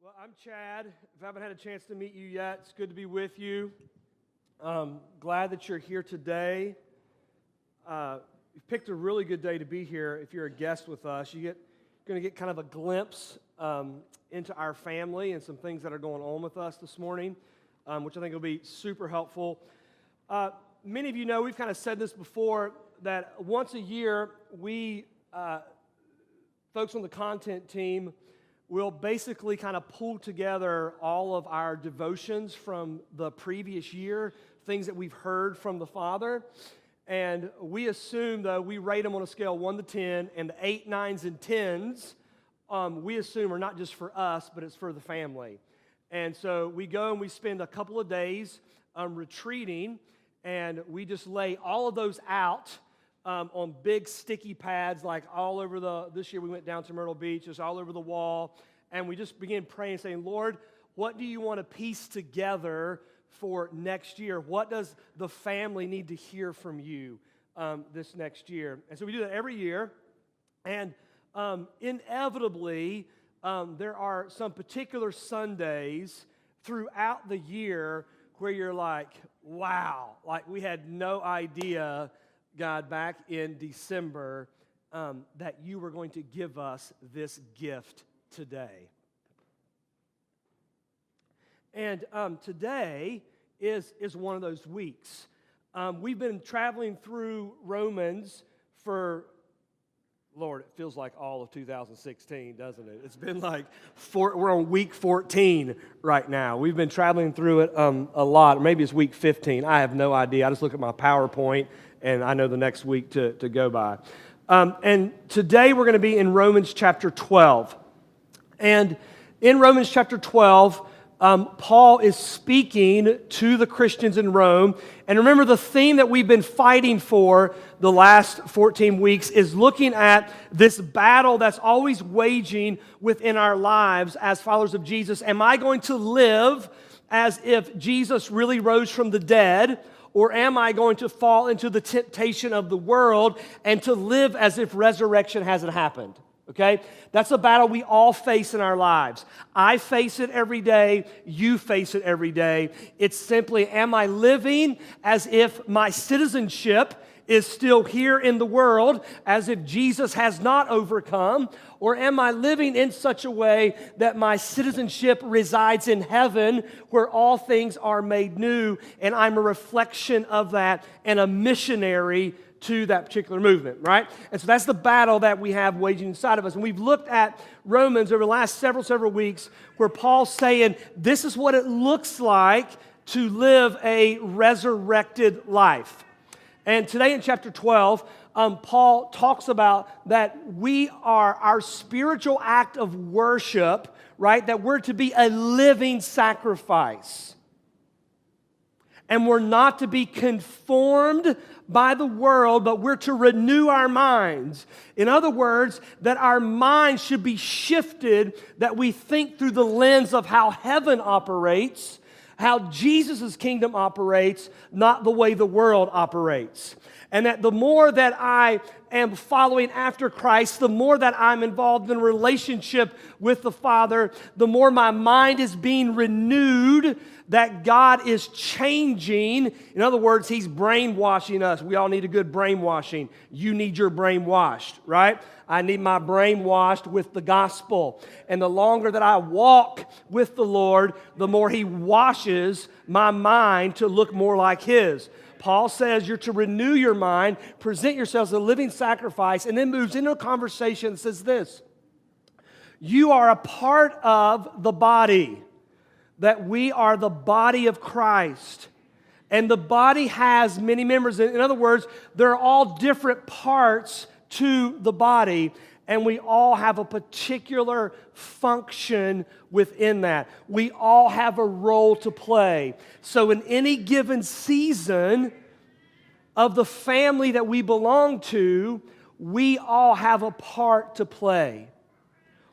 Well, I'm Chad. If I haven't had a chance to meet you yet, it's good to be with you. Glad that you're here today. You've picked a really good day to be here. If you're a guest with us, you're going to get kind of a glimpse into our family and some things that are going on with us this morning, which I think will be super helpful. Many of you know, we've kind of said this before, that once a year, we, folks on the content team, we'll basically kind of pull together all of our devotions from the previous year, things that we've heard from the Father. And we assume, though, we rate them on a scale 1 to 10, and the 8, 9s, and 10s, we assume are not just for us, but it's for the family. And so we go and we spend a couple of days retreating, and we just lay all of those out on big sticky pads, like all over this year we went down to Myrtle Beach, just all over the wall, and we just began praying, saying, Lord, what do you want to piece together for next year? What does the family need to hear from you this next year? And so we do that every year, and inevitably, there are some particular Sundays throughout the year where you're like, wow, like we had no idea, God, back in December, that you were going to give us this gift today. And today is one of those weeks. We've been traveling through Romans for, Lord, it feels like all of 2016, doesn't it? It's been like, we're on week 14 right now. We've been traveling through it a lot. Or maybe it's week 15. I have no idea. I just look at my PowerPoint, and I know the next week to go by. And today we're going to be in Romans chapter 12. And in Romans chapter 12, Paul is speaking to the Christians in Rome. And remember, the theme that we've been fighting for the last 14 weeks is looking at this battle that's always waging within our lives as followers of Jesus. Am I going to live as if Jesus really rose from the dead? Or am I going to fall into the temptation of the world and to live as if resurrection hasn't happened? Okay? That's a battle we all face in our lives. I face it every day. You face it every day. It's simply, am I living as if my citizenship is still here in the world, as if Jesus has not overcome? Or am I living in such a way that my citizenship resides in heaven, where all things are made new, and I'm a reflection of that and a missionary to that particular movement, right? And so that's the battle that we have waging inside of us. And we've looked at Romans over the last several weeks, where Paul's saying this is what it looks like to live a resurrected life. And today in chapter 12, Paul talks about that our spiritual act of worship, right? That we're to be a living sacrifice. And we're not to be conformed by the world, but we're to renew our minds. In other words, that our minds should be shifted, that we think through the lens of how heaven operates, how Jesus' kingdom operates, not the way the world operates. And that the more that I am following after Christ, the more that I'm involved in a relationship with the Father, the more my mind is being renewed, that God is changing. In other words, He's brainwashing us. We all need a good brainwashing. You need your brain washed, right? I need my brain washed with the gospel. And the longer that I walk with the Lord, the more He washes my mind to look more like His. Paul says you're to renew your mind, present yourselves as a living sacrifice, and then moves into a conversation that says this: you are a part of the body, that we are the body of Christ. And the body has many members. In other words, they're all different parts to the body, and we all have a particular function within that. We all have a role to play. So in any given season of the family that we belong to, we all have a part to play.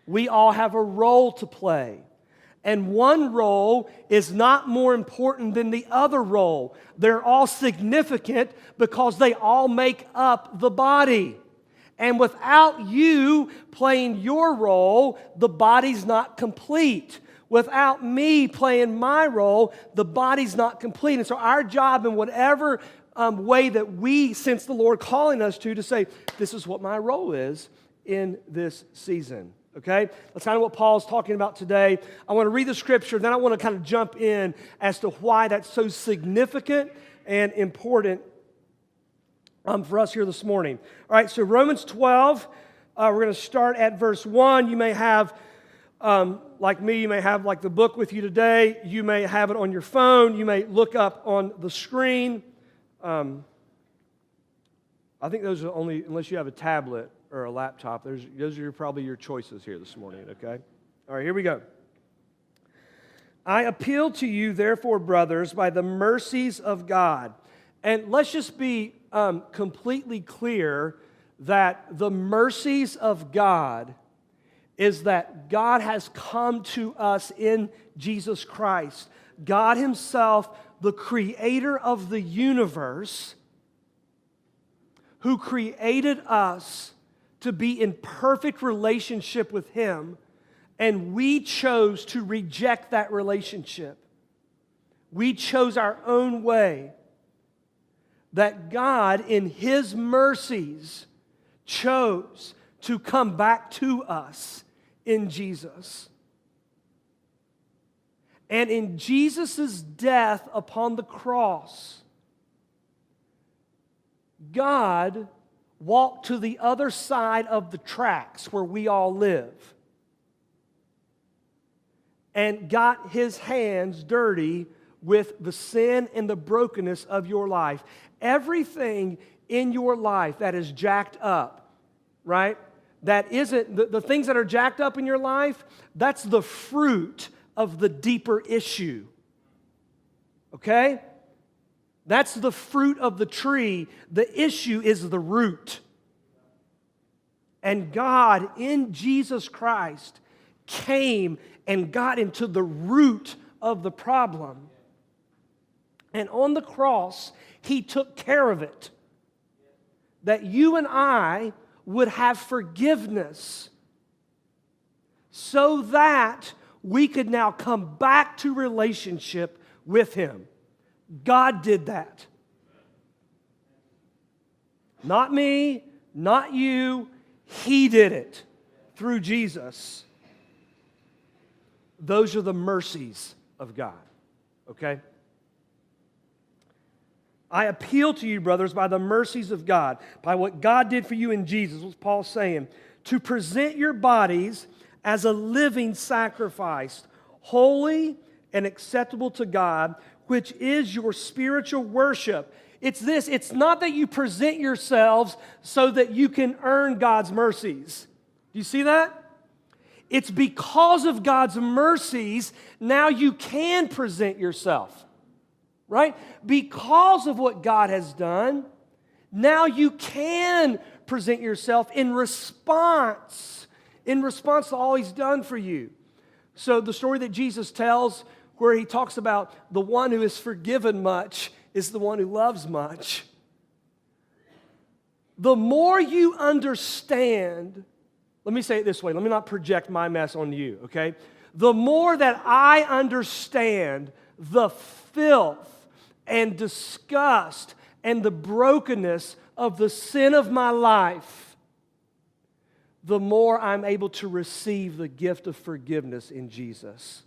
We all have a role to play. And one role is not more important than the other role. They're all significant because they all make up the body. And without you playing your role, the body's not complete. Without me playing my role, the body's not complete. And so our job in whatever way that we sense the Lord calling us to say, this is what my role is in this season. Okay? That's kind of what Paul's talking about today. I want to read the scripture, then I want to kind of jump in as to why that's so significant and important for us here this morning. All right, so Romans 12, we're going to start at verse 1. You may have, like me, you may have like the book with you today. You may have it on your phone. You may look up on the screen. I think those are only, unless you have a tablet or a laptop, those are probably your choices here this morning, okay? All right, here we go. I appeal to you, therefore, brothers, by the mercies of God. And let's just be completely clear that the mercies of God is that God has come to us in Jesus Christ. God Himself, the creator of the universe, who created us to be in perfect relationship with Him, and we chose to reject that relationship. We chose our own way. That God, in His mercies, chose to come back to us in Jesus. And in Jesus' death upon the cross, God walked to the other side of the tracks where we all live and got His hands dirty with the sin and the brokenness of your life. Everything in your life that is jacked up, right? That isn't, the things that are jacked up in your life, that's the fruit of the deeper issue. Okay? That's the fruit of the tree. The issue is the root. And God, in Jesus Christ, came and got into the root of the problem. And on the cross, He took care of it. That you and I would have forgiveness so that we could now come back to relationship with Him. God did that. Not me, not you. He did it through Jesus. Those are the mercies of God. Okay? I appeal to you, brothers, by the mercies of God, by what God did for you in Jesus, what's Paul saying, to present your bodies as a living sacrifice, holy and acceptable to God, which is your spiritual worship. It's this, it's not that you present yourselves so that you can earn God's mercies. Do you see that? It's because of God's mercies, now you can present yourself. Right? Because of what God has done, now you can present yourself in response to all He's done for you. So the story that Jesus tells where He talks about the one who is forgiven much is the one who loves much. The more you understand, let me say it this way, let me not project my mess on you, okay? The more that I understand the filth and disgust and the brokenness of the sin of my life, the more I'm able to receive the gift of forgiveness in Jesus.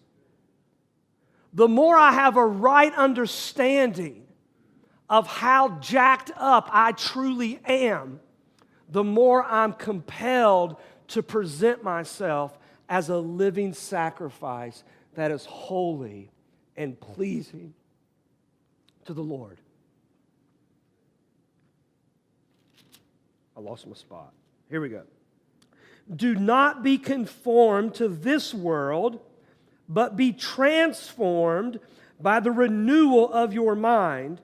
The more I have a right understanding of how jacked up I truly am, the more I'm compelled to present myself as a living sacrifice that is holy and pleasing to the Lord. I lost my spot. Here we go. Do not be conformed to this world, but be transformed by the renewal of your mind,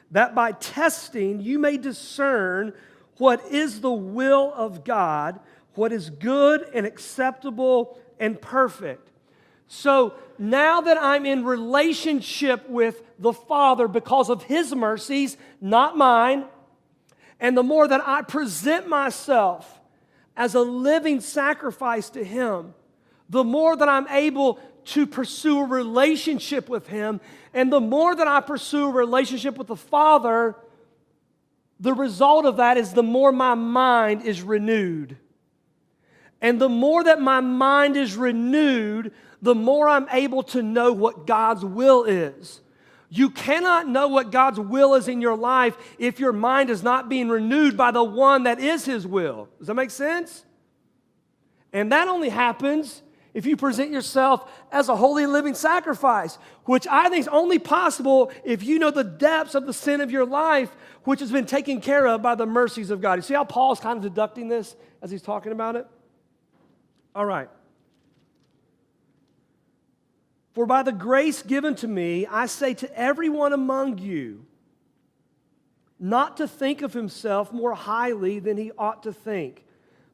that by testing you may discern what is the will of God, what is good and acceptable and perfect. So now that I'm in relationship with the Father because of His mercies, not mine, and the more that I present myself as a living sacrifice to Him, the more that I'm able to pursue a relationship with Him. And the more that I pursue a relationship with the Father, the result of that is the more my mind is renewed. And the more that my mind is renewed, the more I'm able to know what God's will is. You cannot know what God's will is in your life if your mind is not being renewed by the one that is His will. Does that make sense? And that only happens if you present yourself as a holy and living sacrifice, which I think is only possible if you know the depths of the sin of your life, which has been taken care of by the mercies of God. You see how Paul's kind of deducting this as he's talking about it? All right. For by the grace given to me, I say to everyone among you, not to think of himself more highly than he ought to think,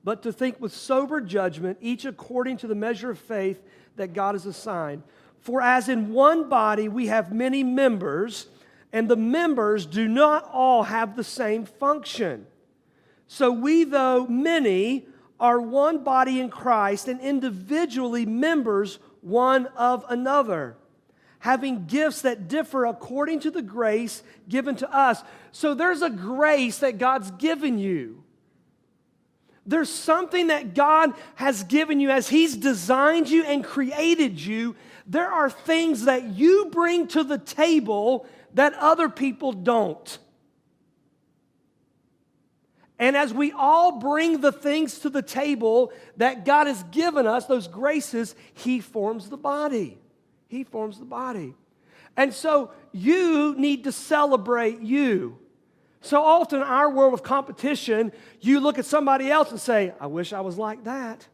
but to think with sober judgment, each according to the measure of faith that God has assigned. For as in one body we have many members, and the members do not all have the same function. So we, though many, are one body in Christ, and individually members one of another, having gifts that differ according to the grace given to us. So there's a grace that God's given you. There's something that God has given you as He's designed you and created you. There are things that you bring to the table that other people don't. And as we all bring the things to the table that God has given us, those graces, He forms the body. He forms the body. And so you need to celebrate you. So often in our world of competition, you look at somebody else and say, I wish I was like that.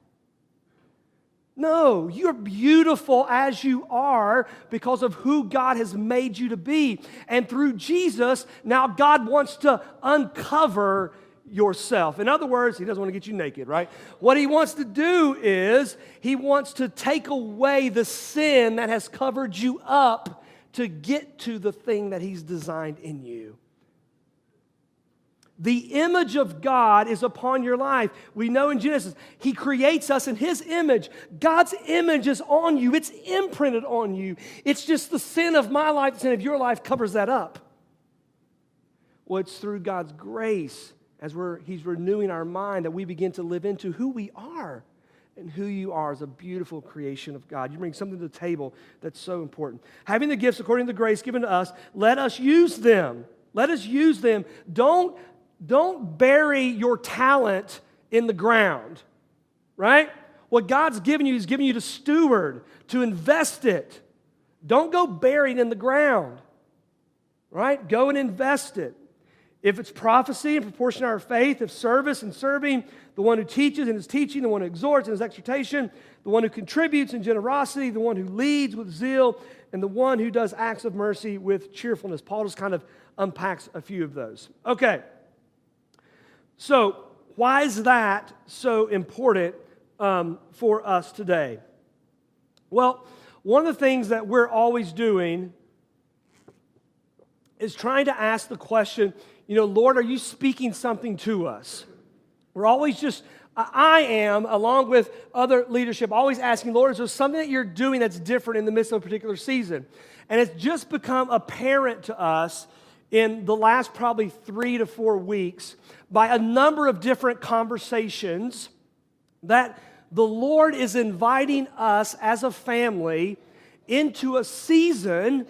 No, you're beautiful as you are because of who God has made you to be. And through Jesus, now God wants to uncover yourself. In other words, He doesn't want to get you naked, right? What He wants to do is He wants to take away the sin that has covered you up to get to the thing that He's designed in you. The image of God is upon your life. We know in Genesis, He creates us in His image. God's image is on you. It's imprinted on you. It's just the sin of my life, the sin of your life covers that up. Well, it's through God's grace as He's renewing our mind that we begin to live into who we are. And who you are is a beautiful creation of God. You bring something to the table that's so important. Having the gifts according to the grace given to us, let us use them. Let us use them. Don't bury your talent in the ground, right? What God's given you, He's given you to steward, to invest it. Don't go buried in the ground, right? Go and invest it. If it's prophecy in proportion to our faith, if service and serving, the one who teaches in his teaching, the one who exhorts in his exhortation, the one who contributes in generosity, the one who leads with zeal, and the one who does acts of mercy with cheerfulness. Paul just kind of unpacks a few of those. Okay. So, why is that so important for us today? Well, one of the things that we're always doing is trying to ask the question, Lord, are you speaking something to us? We're always just, I am, along with other leadership, always asking, Lord, is there something that you're doing that's different in the midst of a particular season? And it's just become apparent to us in the last probably 3 to 4 weeks by a number of different conversations that the Lord is inviting us as a family into a season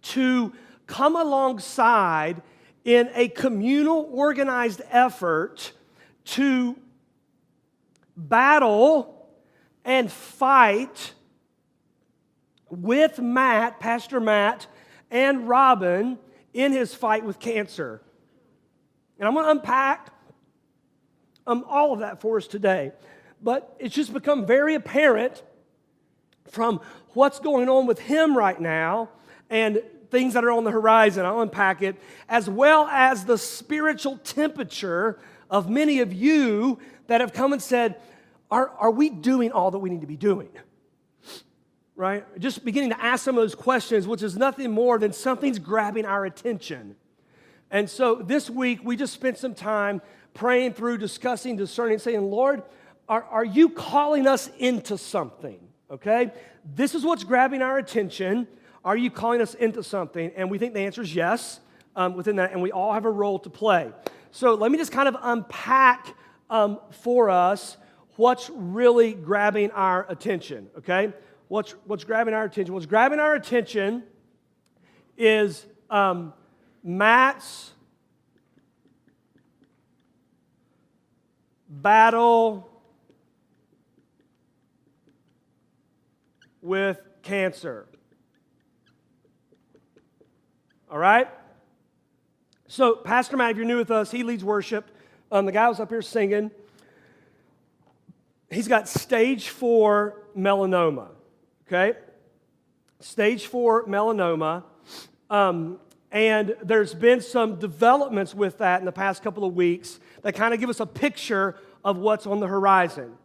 to come alongside in a communal, organized effort to battle and fight with Matt, Pastor Matt, and Robin in his fight with cancer. And I'm going to unpack all of that for us today. But it's just become very apparent from what's going on with him right now and things that are on the horizon. I'll unpack it, as well as the spiritual temperature of many of you that have come and said, are we doing all that we need to be doing? Right? Just beginning to ask some of those questions, which is nothing more than something's grabbing our attention. And so this week, we just spent some time praying through, discussing, discerning, saying, Lord, are you calling us into something? okay? This is what's grabbing our attention. Are you calling us into something? And we think the answer is yes within that, and we all have a role to play. So let me just kind of unpack for us what's really grabbing our attention, okay? What's grabbing our attention? What's grabbing our attention is Matt's battle with cancer. All right? So, Pastor Matt, if you're new with us, he leads worship. The guy was up here singing. He's got stage 4 melanoma, okay? Stage 4 melanoma. And there's been some developments with that in the past couple of weeks that kind of give us a picture of what's on the horizon.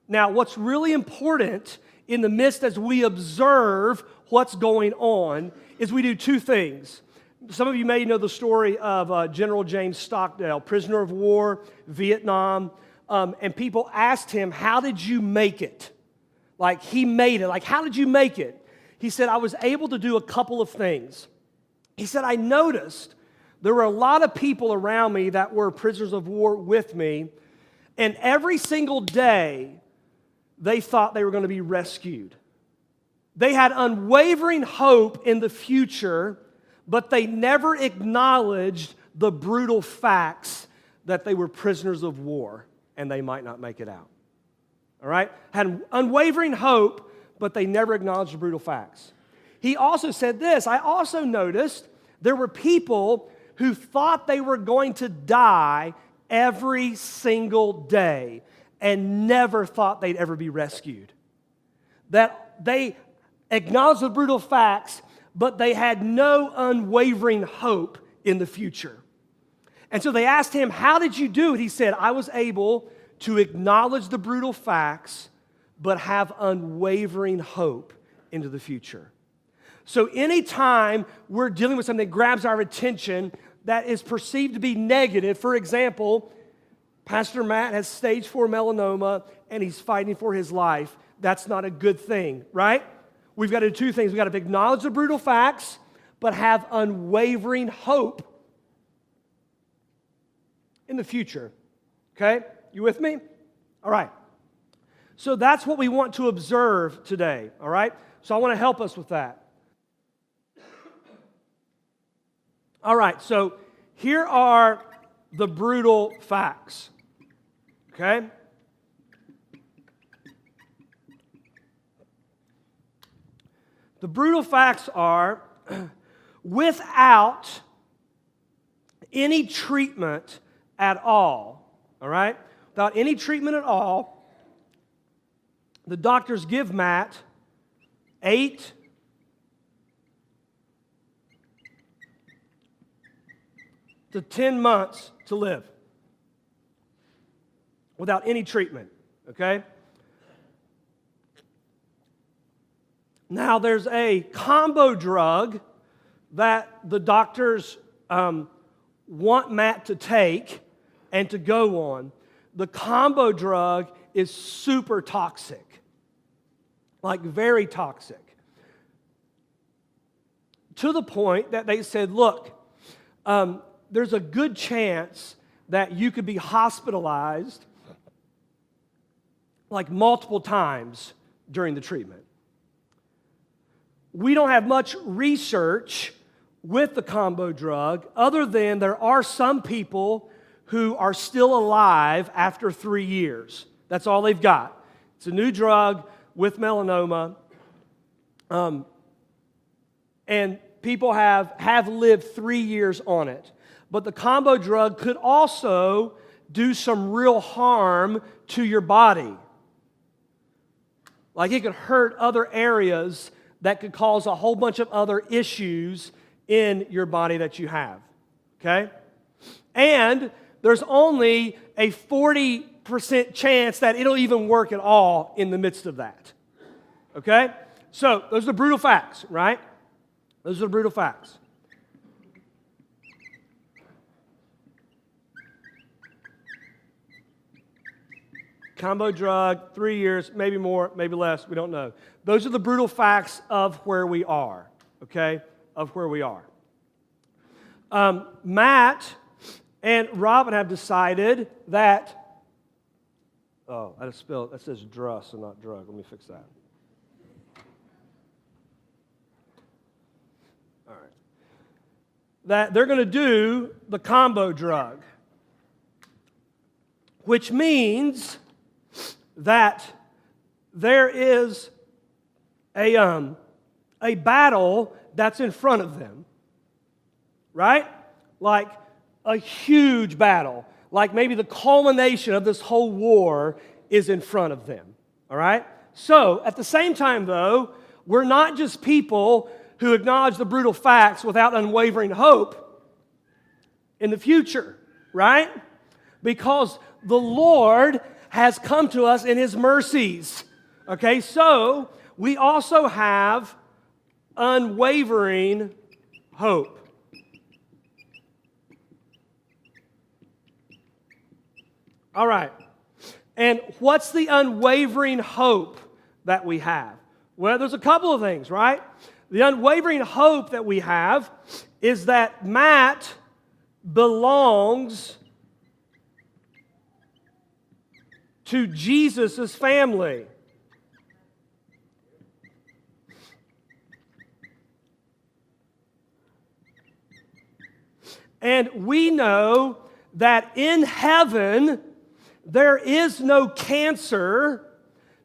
Now, what's really important in the midst as we observe what's going on is we do two things. Some of you may know the story of General James Stockdale, prisoner of war, Vietnam, and people asked him, how did you make it? Like, he made it. Like, how did you make it? He said, I was able to do a couple of things. He said, I noticed there were a lot of people around me that were prisoners of war with me, and every single day, they thought they were going to be rescued. They had unwavering hope in the future, but they never acknowledged the brutal facts that they were prisoners of war and they might not make it out. All right? Had unwavering hope, but they never acknowledged the brutal facts. He also said this, I also noticed there were people who thought they were going to die every single day and never thought they'd ever be rescued. That they acknowledged the brutal facts, but they had no unwavering hope in the future. And so they asked him, how did you do it? He said, I was able to acknowledge the brutal facts, but have unwavering hope into the future. So anytime we're dealing with something that grabs our attention that is perceived to be negative, for example, Pastor Matt has stage 4 melanoma and he's fighting for his life, that's not a good thing, right? We've got to do two things. We've got to acknowledge the brutal facts, but have unwavering hope in the future. Okay? You with me? All right. So that's what we want to observe today, all right? So I want to help us with that. All right, so here are the brutal facts, okay? The brutal facts are, without any treatment at all right? Without any treatment at all, the doctors give Matt 8 to 10 months to live without any treatment, okay? Now, there's a combo drug that the doctors want Matt to take and to go on. The combo drug is super toxic, like very toxic, to the point that they said, look, there's a good chance that you could be hospitalized like multiple times during the treatment. We don't have much research with the combo drug other than there are some people who are still alive after 3 years. That's all they've got. It's a new drug with melanoma. And people have lived 3 years on it. But the combo drug could also do some real harm to your body. Like it could hurt other areas that could cause a whole bunch of other issues in your body that you have. Okay? And there's only a 40% chance that it'll even work at all in the midst of that. Okay? So, those are the brutal facts, right? Those are the brutal facts. Combo drug, 3 years, maybe more, maybe less, we don't know. Those are the brutal facts of where we are, okay? Of where we are. Matt and Robin have decided that, oh, I just spelled, that says druss and not drug. Let me fix that. All right. That they're going to do the combo drug, which means that there is a battle that's in front of them, right? Like a huge battle, like maybe the culmination of this whole war is in front of them, all right? So, at the same time, though, we're not just people who acknowledge the brutal facts without unwavering hope in the future, right? Because the Lord has come to us in His mercies, okay? So, we also have unwavering hope. All right. And what's the unwavering hope that we have? Well, there's a couple of things, right? The unwavering hope that we have is that Matt belongs to Jesus' family. And we know that in heaven, there is no cancer,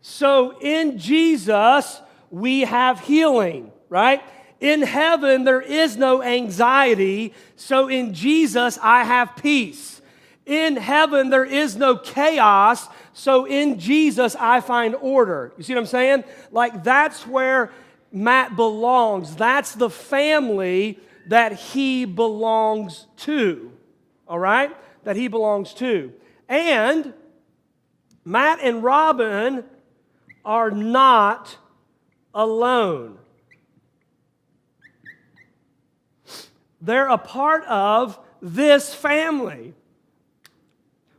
so in Jesus, we have healing, right? In heaven, there is no anxiety, so in Jesus, I have peace. In heaven, there is no chaos, so in Jesus, I find order. You see what I'm saying? Like, that's where Matt belongs. That's the family that he belongs to, all right? That he belongs to. And Matt and Robin are not alone. They're a part of this family,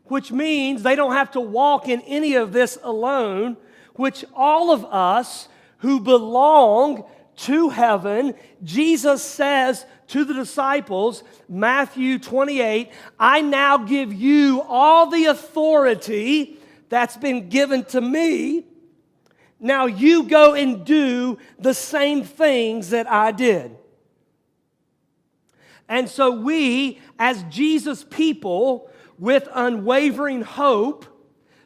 which means they don't have to walk in any of this alone, which all of us who belong to heaven, Jesus says to the disciples, Matthew 28, I now give you all the authority that's been given to me. Now you go and do the same things that I did. And so we, as Jesus people, with unwavering hope,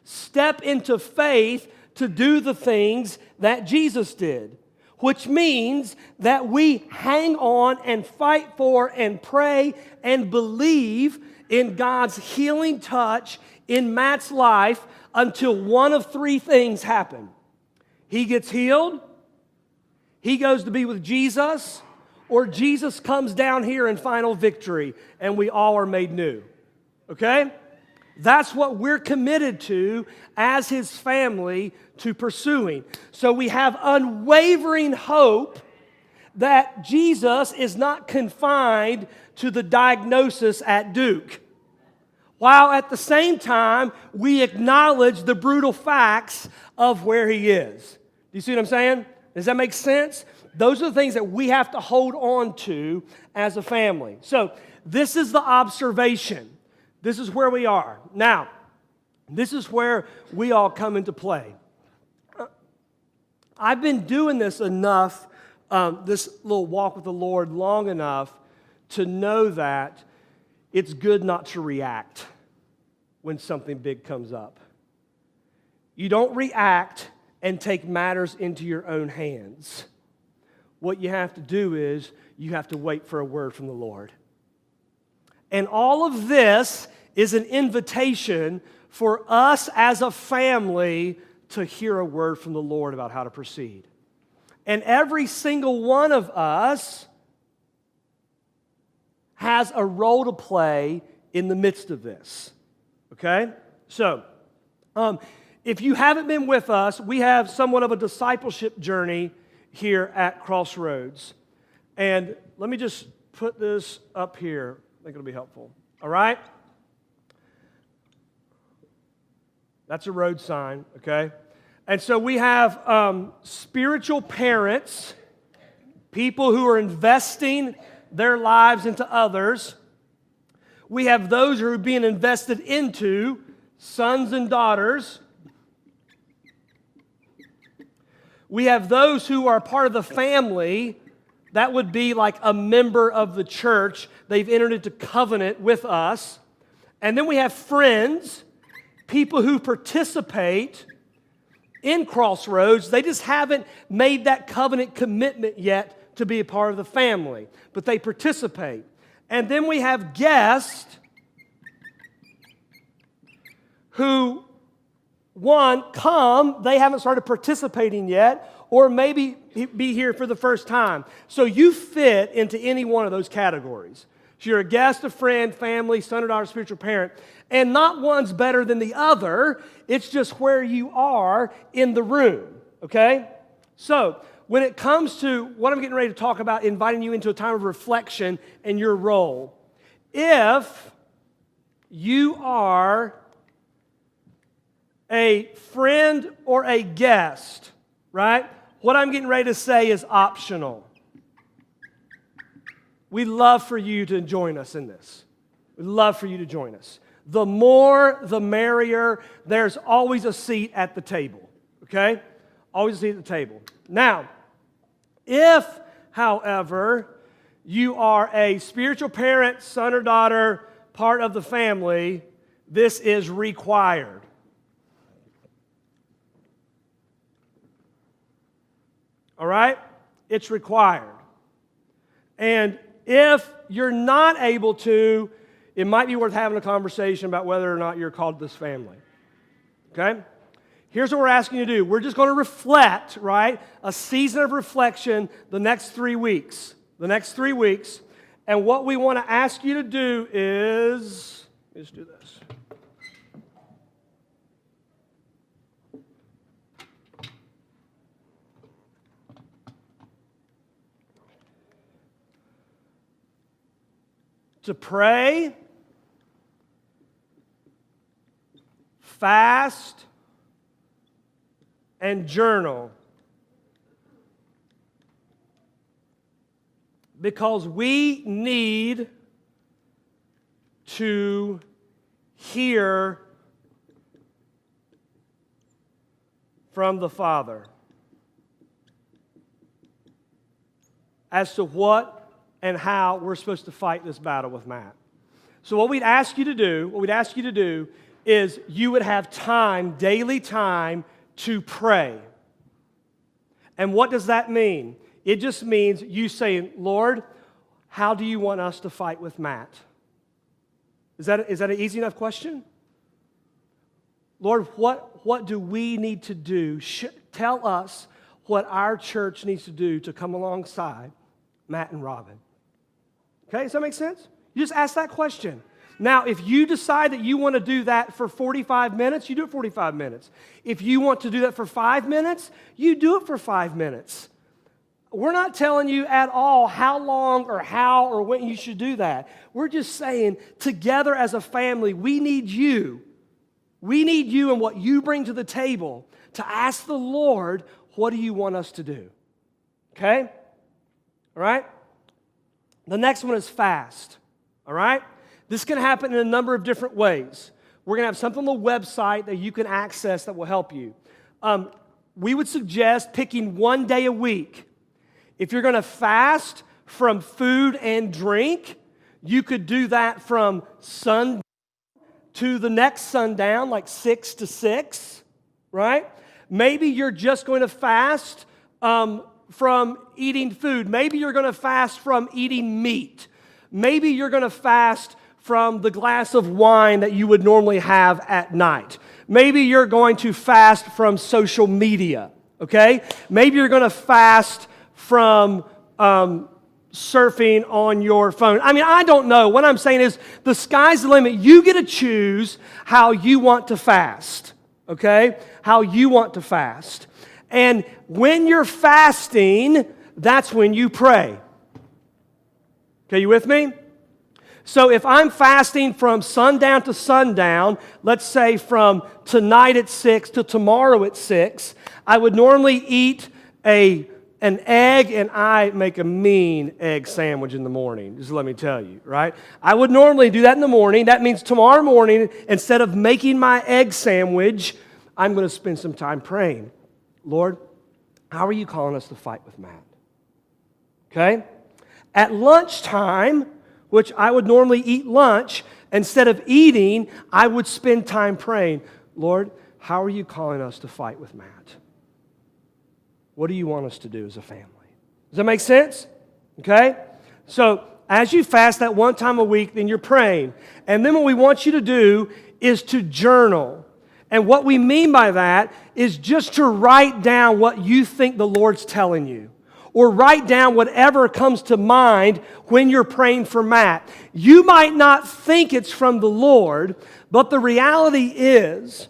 step into faith to do the things that Jesus did. Which means that we hang on and fight for and pray and believe in God's healing touch in Matt's life until one of three things happen. He gets healed, he goes to be with Jesus, or Jesus comes down here in final victory and we all are made new. Okay? That's what we're committed to as His family to pursuing. So we have unwavering hope that Jesus is not confined to the diagnosis at Duke, while at the same time we acknowledge the brutal facts of where He is. Do you see what I'm saying? Does that make sense? Those are the things that we have to hold on to as a family. So this is the observation. This is where we are. Now, this is where we all come into play. I've been doing this enough, this little walk with the Lord long enough to know that it's good not to react when something big comes up. You don't react and take matters into your own hands. What you have to do is you have to wait for a word from the Lord. And all of this is an invitation for us as a family to hear a word from the Lord about how to proceed. And every single one of us has a role to play in the midst of this. Okay? So, if you haven't been with us, we have somewhat of a discipleship journey here at Crossroads. And let me just put this up here. I think it'll be helpful. All right? That's a road sign, okay? And so we have spiritual parents, people who are investing their lives into others. We have those who are being invested into, sons and daughters. We have those who are part of the family. That would be like a member of the church. They've entered into covenant with us. And then we have friends, people who participate in Crossroads. They just haven't made that covenant commitment yet to be a part of the family, but they participate. And then we have guests who, one, come, they haven't started participating yet, or maybe be here for the first time. So you fit into any one of those categories. So you're a guest, a friend, family, son or daughter, spiritual parent, and not one's better than the other. It's just where you are in the room, okay? So when it comes to what I'm getting ready to talk about, inviting you into a time of reflection and your role, if you are a friend or a guest, right? What I'm getting ready to say is optional. We'd love for you to join us in this. We'd love for you to join us. The more, the merrier. There's always a seat at the table, okay? Always a seat at the table. Now, if, however, you are a spiritual parent, son or daughter, part of the family, this is required. All right? It's required. And if you're not able to, it might be worth having a conversation about whether or not you're called to this family. Okay? Here's what we're asking you to do. We're just going to reflect, right? A season of reflection the next 3 weeks. The next 3 weeks. And what we want to ask you to do is, let's do this. To pray, fast, and journal. Because we need to hear from the Father as to what and how we're supposed to fight this battle with Matt. So what we'd ask you to do is you would have time, daily time, to pray. And what does that mean? It just means you saying, Lord, how do you want us to fight with Matt? Is that an easy enough question? Lord, what do we need to do? Tell us what our church needs to do to come alongside Matt and Robin. Okay, does that make sense? You just ask that question. Now, if you decide that you want to do that for 45 minutes, you do it 45 minutes. If you want to do that for 5 minutes, you do it for 5 minutes. We're not telling you at all how long or how or when you should do that. We're just saying, together as a family, we need you. We need you and what you bring to the table to ask the Lord, what do you want us to do? Okay? All right? The next one is fast. All right? This can happen in a number of different ways. We're going to have something on the website that you can access that will help you. We would suggest picking 1 day a week. If you're going to fast from food and drink, you could do that from sundown to the next sundown, like 6 to 6, right? Maybe you're just going to fast from eating food. Maybe you're going to fast from eating meat. Maybe you're going to fast from the glass of wine that you would normally have at night. Maybe you're going to fast from social media, okay? Maybe you're going to fast from surfing on your phone. I mean, I don't know. What I'm saying is the sky's the limit. You get to choose how you want to fast, okay? How you want to fast. And when you're fasting, that's when you pray. Okay, you with me? So if I'm fasting from sundown to sundown, let's say from tonight at 6 to tomorrow at 6, I would normally eat an egg, and I make a mean egg sandwich in the morning, just let me tell you, right? I would normally do that in the morning. That means tomorrow morning, instead of making my egg sandwich, I'm going to spend some time praying. Lord, how are you calling us to fight with Matt? Okay? At lunchtime, which I would normally eat lunch, instead of eating, I would spend time praying. Lord, how are you calling us to fight with Matt? What do you want us to do as a family? Does that make sense? Okay? So, as you fast that one time a week, then you're praying. And then what we want you to do is to journal. And what we mean by that is just to write down what you think the Lord's telling you. Or write down whatever comes to mind when you're praying for Matt. You might not think it's from the Lord, but the reality is,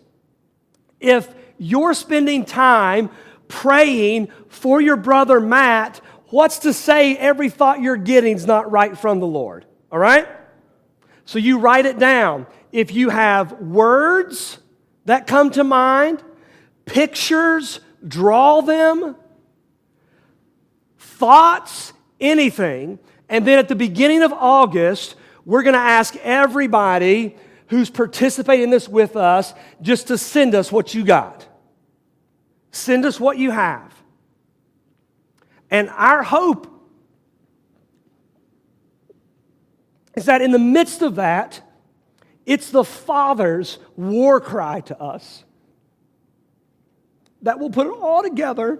if you're spending time praying for your brother Matt, what's to say every thought you're getting is not right from the Lord? All right? So you write it down. If you have words that come to mind, pictures, draw them, thoughts, anything. And then at the beginning of August, we're going to ask everybody who's participating in this with us just to send us what you got. Send us what you have. And our hope is that in the midst of that, it's the Father's war cry to us that we'll put it all together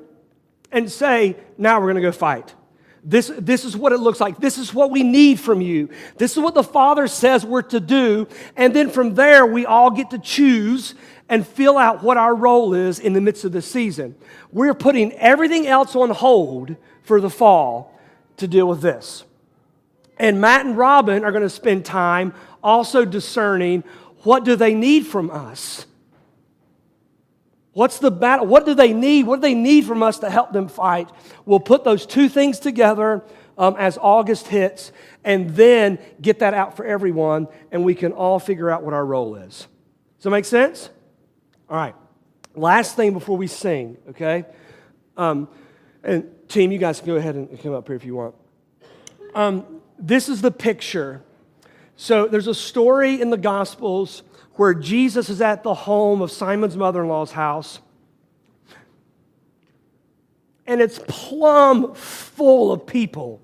and say, now we're going to go fight. This is what it looks like. This is what we need from you. This is what the Father says we're to do. And then from there, we all get to choose and fill out what our role is in the midst of the season. We're putting everything else on hold for the fall to deal with this. And Matt and Robin are going to spend time also discerning, what do they need from us? What's the battle? What do they need? What do they need from us to help them fight? We'll put those two things together as August hits, and then get that out for everyone, and we can all figure out what our role is. Does that make sense? All right. Last thing before we sing, okay? And team, you guys can go ahead and come up here if you want. This is the picture. So there's a story in the Gospels where Jesus is at the home of Simon's mother-in-law's house. And it's plumb full of people.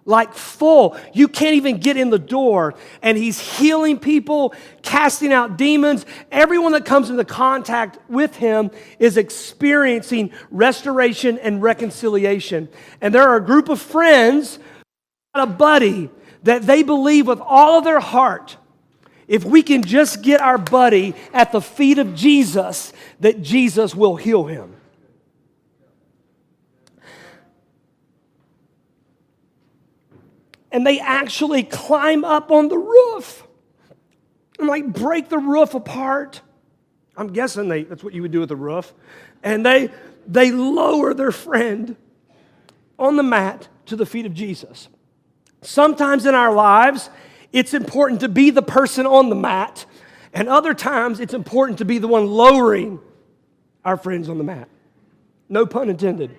Like full. You can't even get in the door. And he's healing people, casting out demons. Everyone that comes into contact with him is experiencing restoration and reconciliation. And there are a group of friends, a buddy, that they believe with all of their heart, if we can just get our buddy at the feet of Jesus, that Jesus will heal him. And they actually climb up on the roof and like break the roof apart. I'm guessing that's what you would do with the roof. And they lower their friend on the mat to the feet of Jesus. Sometimes in our lives, it's important to be the person on the mat, and other times it's important to be the one lowering our friends on the mat. No pun intended.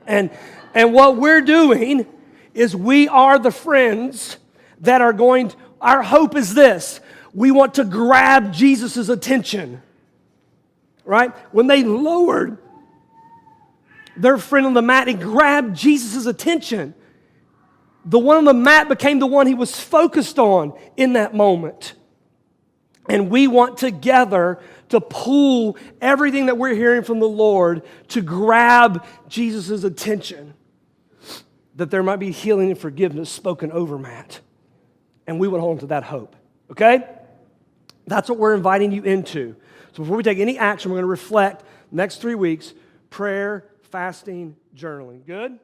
And what we're doing is we are the friends that are going, our hope is this: we want to grab Jesus' attention, right? When they lowered their friend on the mat and grabbed Jesus' attention, the one on the mat became the one he was focused on in that moment. And we want together to pull everything that we're hearing from the Lord to grab Jesus' attention, that there might be healing and forgiveness spoken over Matt. And we would hold on to that hope, okay? That's what we're inviting you into. So before we take any action, we're going to reflect next 3 weeks: prayer, fasting, journaling. Good?